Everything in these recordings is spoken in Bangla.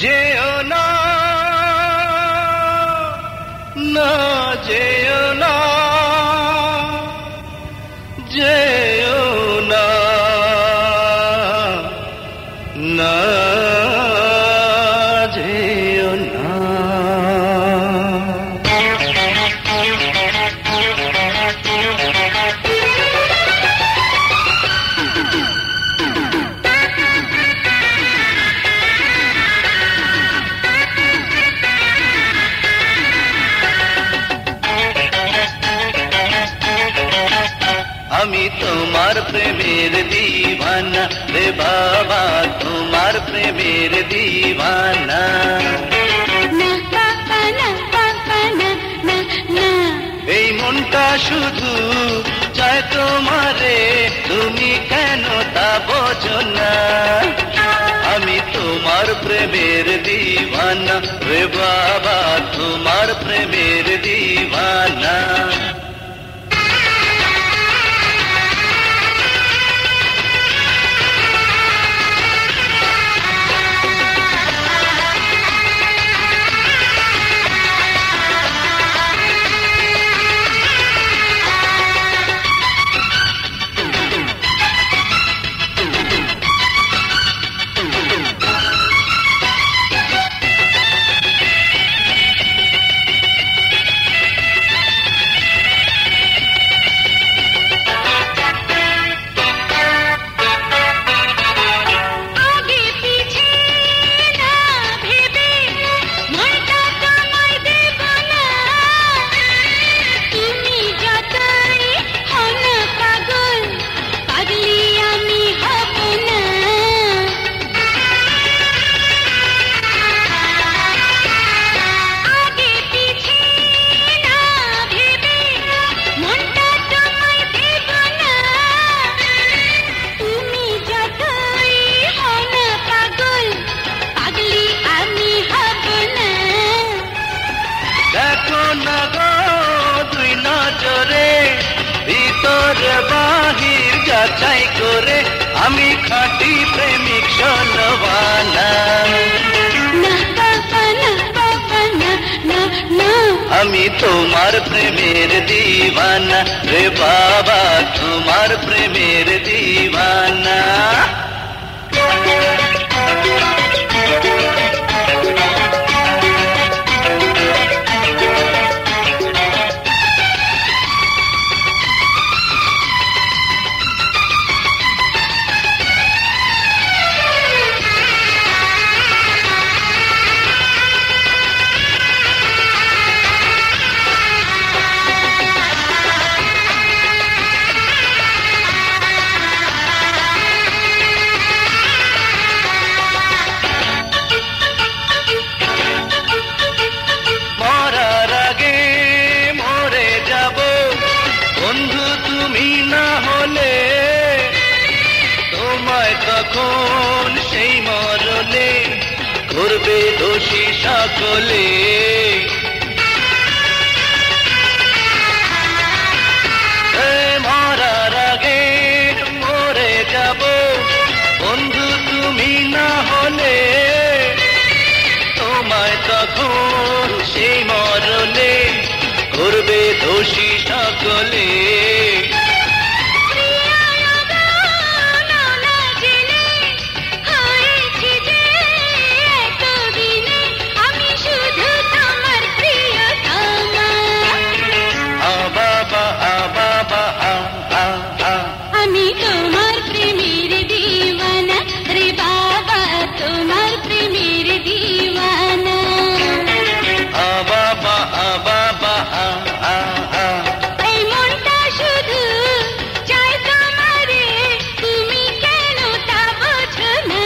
যেও না, না যেও না, যেও না, না যেও না। আমি তোমার প্রেমের দিওয়ানা রে বাবা, তোমার প্রেমের দিওয়ানা। এই মনটা শুধু চায় তোমারে, তুমি কেন তা বোঝো না। আমি তোমার প্রেমের দিওয়ানা রে বাবা, তোমার প্রেমের দিওয়ানা। ভিতরে বাহির যাচাই করে আমি খাঁটি প্রেমিক সোনওয়ালা। আমি তোমার প্রেমের দিওয়ানা রে বাবা, তোমার প্রেমের দিওয়ানা। তখন সেই মরণে করবে দোষী সকলে। মরার আগে মরে যাব বন্ধু তুমি না হলে, তোমায় তখন সেই মরণে করবে দোষী সকলে। আমি তোমার প্রেমের দিওয়ানা রে বাবা, তোমার প্রেমের দিওয়ানা। বাবা বাবা এই মনটা শুধু চায় তোমারে, তুমি কেন তা বোঝো না।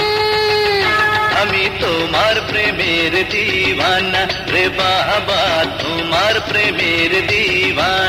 আমি তোমার প্রেমের দিওয়ানা রে বাবা, তোমার প্রেমের দিওয়ানা।